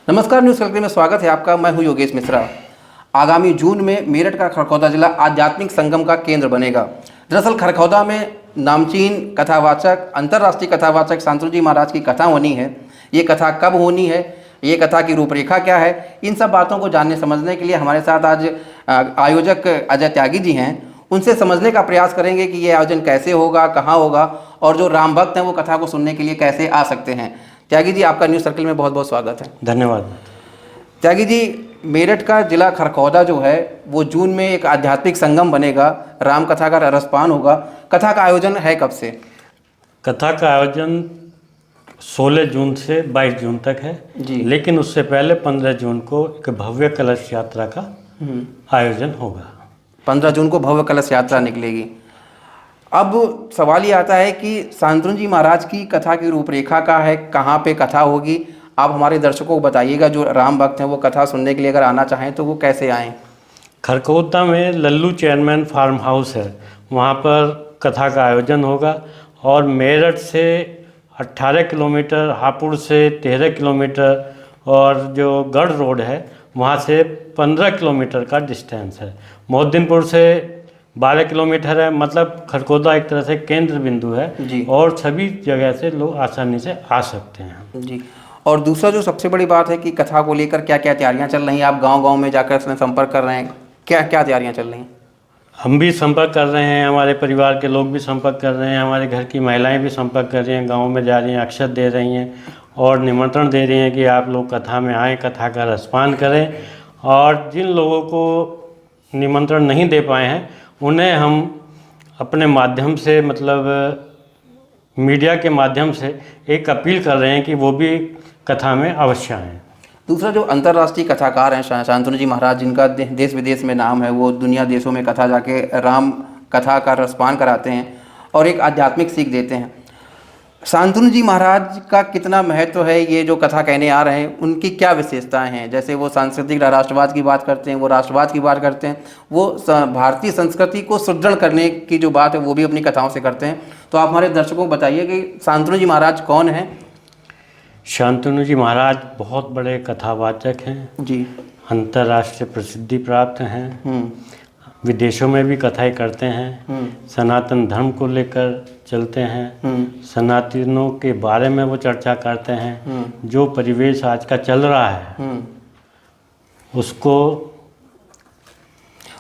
नमस्कार, न्यूज़ कल्करी में स्वागत है आपका। मैं हूं योगेश मिश्रा। आगामी जून में मेरठ का खरखौदा जिला आध्यात्मिक संगम का केंद्र बनेगा। दरअसल खरखौदा में नामचीन कथावाचक, अंतर्राष्ट्रीय कथावाचक शांतनु जी महाराज की कथा होनी है। ये कथा कब होनी है, ये कथा की रूपरेखा क्या है, इन सब बातों को जानने समझने के लिए हमारे साथ आज आयोजक अजय त्यागी जी हैं। उनसे समझने का प्रयास करेंगे कि ये आयोजन कैसे होगा, कहाँ होगा और जो राम भक्त हैं वो कथा को सुनने के लिए कैसे आ सकते हैं। त्यागी जी, आपका न्यूज़ सर्कल में बहुत बहुत स्वागत है। धन्यवाद। त्यागी जी, मेरठ का जिला खरखौदा जो है वो जून में एक आध्यात्मिक संगम बनेगा, राम कथा का रसपान होगा। कथा का आयोजन है कब से? कथा का आयोजन 16 जून से 22 जून तक है जी। लेकिन उससे पहले 15 जून को एक भव्य कलश यात्रा का आयोजन होगा। 15 जून को भव्य कलश यात्रा निकलेगी। अब सवाल ये आता है कि शांतनु जी महाराज की कथा की रूपरेखा का है, कहाँ पे कथा होगी, आप हमारे दर्शकों को बताइएगा। जो राम भक्त हैं वो कथा सुनने के लिए अगर आना चाहें तो वो कैसे आएँ? खरखौदा में लल्लू चेयरमैन फार्म हाउस है, वहाँ पर कथा का आयोजन होगा। और मेरठ से 18 किलोमीटर, हापुड़ से 13 किलोमीटर और जो गढ़ रोड है वहाँ से 15 किलोमीटर का डिस्टेंस है। मोहद्दीनपुर से 12 किलोमीटर है। मतलब खरखौदा एक तरह से केंद्र बिंदु है जी। और सभी जगह से लोग आसानी से आ सकते हैं जी। और दूसरा जो सबसे बड़ी बात है कि कथा को लेकर क्या क्या तैयारियां चल रही हैं? आप गांव-गांव में जाकर इसमें संपर्क कर रहे हैं, क्या क्या तैयारियां चल रही हैं? हम भी संपर्क कर रहे हैं, हमारे परिवार के लोग भी संपर्क कर रहे हैं, हमारे घर की महिलाएं भी संपर्क कर रही हैं, गांव में जा रही हैं, अक्षत दे रही हैं और निमंत्रण दे रही हैं कि आप लोग कथा में आएँ, कथा का रसपान करें। और जिन लोगों को निमंत्रण नहीं दे पाए हैं उन्हें हम अपने माध्यम से, मतलब मीडिया के माध्यम से एक अपील कर रहे हैं कि वो भी कथा में अवश्य आएँ। दूसरा, जो अंतर्राष्ट्रीय कथाकार हैं शांतनु जी महाराज, जिनका देश विदेश में नाम है, वो दुनिया देशों में कथा जाके राम कथा का रसपान कराते हैं और एक आध्यात्मिक सीख देते हैं। शांतनु जी महाराज का कितना महत्व है? ये जो कथा कहने आ रहे हैं उनकी क्या विशेषताएं हैं? जैसे वो सांस्कृतिक राष्ट्रवाद की बात करते हैं, वो राष्ट्रवाद की बात करते हैं, वो भारतीय संस्कृति को सुदृढ़ करने की जो बात है वो भी अपनी कथाओं से करते हैं। तो आप हमारे दर्शकों को बताइए कि शांतनु जी महाराज कौन हैं? शांतनु जी महाराज बहुत बड़े कथावाचक हैं जी। अंतर्राष्ट्रीय प्रसिद्धि प्राप्त हैं, विदेशों में भी कथाएं करते हैं, सनातन धर्म को लेकर चलते हैं, सनातनों के बारे में वो चर्चा करते हैं। जो परिवेश आज का चल रहा है उसको।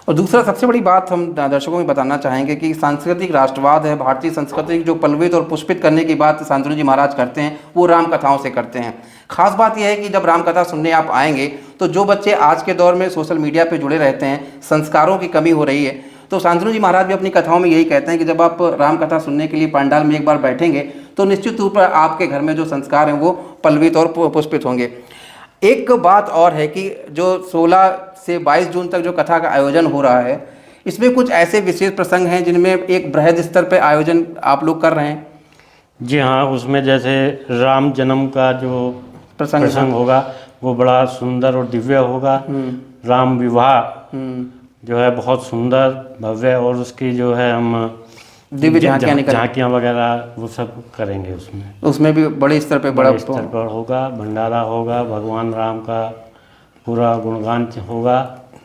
और दूसरा सबसे बड़ी बात हम दर्शकों में बताना चाहेंगे कि सांस्कृतिक राष्ट्रवाद है, भारतीय संस्कृति जो पल्वित और पुष्पित करने की बात शांतनु जी महाराज करते हैं वो राम कथाओं से करते हैं। खास बात यह है कि जब राम कथा सुनने आप आएंगे तो जो बच्चे आज के दौर में सोशल मीडिया पे जुड़े रहते हैं, संस्कारों की कमी हो रही है, तो शांतनु जी महाराज भी अपनी कथाओं में यही कहते हैं कि जब आप राम कथा सुनने के लिए पंडाल में एक बार बैठेंगे तो निश्चित रूप पर आपके घर में जो संस्कार हैं वो पल्वित और पुष्पित होंगे। एक बात और है कि जो 16 से 22 जून तक जो कथा का आयोजन हो रहा है, इसमें कुछ ऐसे विशेष प्रसंग हैं जिनमें एक बृहद स्तर पर आयोजन आप लोग कर रहे हैं। जी हाँ, उसमें जैसे राम जन्म का जो प्रसंग होगा वो बड़ा सुंदर और दिव्य होगा। राम विवाह जो है बहुत सुंदर भव्य, और उसकी जो है हम दिव्य झांकियाँ वगैरह वो सब करेंगे। उसमें भी बड़े स्तर पर होगा, भंडारा होगा, भगवान राम का पूरा गुणगान होगा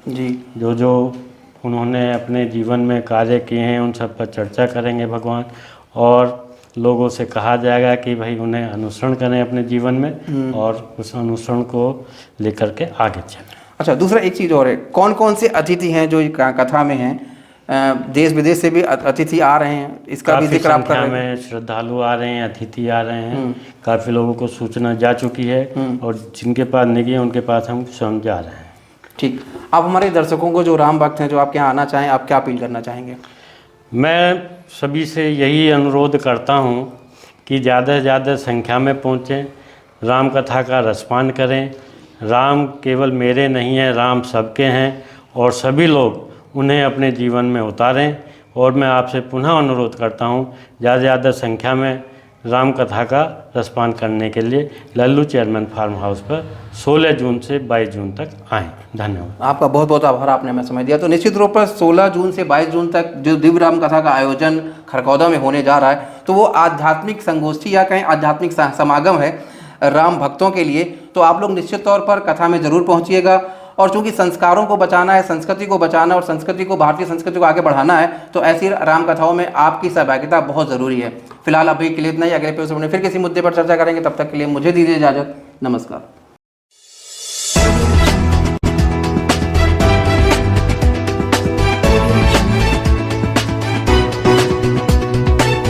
जी। जो जो उन्होंने अपने जीवन में कार्य किए हैं उन सब पर चर्चा करेंगे भगवान, और लोगों से कहा जाएगा कि भाई उन्हें अनुसरण करें अपने जीवन में और उस अनुसरण को लेकर के आगे चलें। अच्छा, दूसरा एक चीज़ और है, कौन कौन से अतिथि हैं जो कथा में हैं? देश विदेश से भी अतिथि आ रहे हैं, इसका भी जिक्र आप कर रहे हैं। में श्रद्धालु आ रहे हैं, अतिथि आ रहे हैं, काफ़ी लोगों को सूचना जा चुकी है और जिनके पास नहीं है उनके पास हम स्वयं जा रहे हैं। ठीक, आप हमारे दर्शकों को जो राम भक्त हैं जो आपके यहाँ आना चाहें, आप क्या अपील करना चाहेंगे? मैं सभी से यही अनुरोध करता हूँ कि ज़्यादा से ज़्यादा संख्या में पहुँचें, राम कथा का रसपान करें। राम केवल मेरे नहीं हैं, राम सबके हैं और सभी लोग उन्हें अपने जीवन में उतारें। और मैं आपसे पुनः अनुरोध करता हूँ ज़्यादा से ज़्यादा संख्या में राम कथा का रसपान करने के लिए लल्लू चेयरमैन फार्म हाउस पर 16 जून से 22 जून तक आएँ। धन्यवाद। आपका बहुत बहुत आभार, आपने हमें समय दिया। तो निश्चित रूप पर 16 जून से 22 जून तक जो दिव्य राम कथा का आयोजन खरखौदा में होने जा रहा है, तो वो आध्यात्मिक संगोष्ठी या कहें आध्यात्मिक समागम है राम भक्तों के लिए। तो आप लोग निश्चित तौर पर कथा में ज़रूर पहुँचिएगा। और चूंकि संस्कारों को बचाना है, संस्कृति को बचाना और संस्कृति को, भारतीय संस्कृति को आगे बढ़ाना है, तो ऐसी राम कथाओं में आपकी सहभागिता बहुत ज़रूरी है। फिलहाल अभी के लिए इतना ही, अगले एपिसोड में फिर किसी मुद्दे पर चर्चा करेंगे। तब तक के लिए मुझे दीजिए इजाज़त। नमस्कार।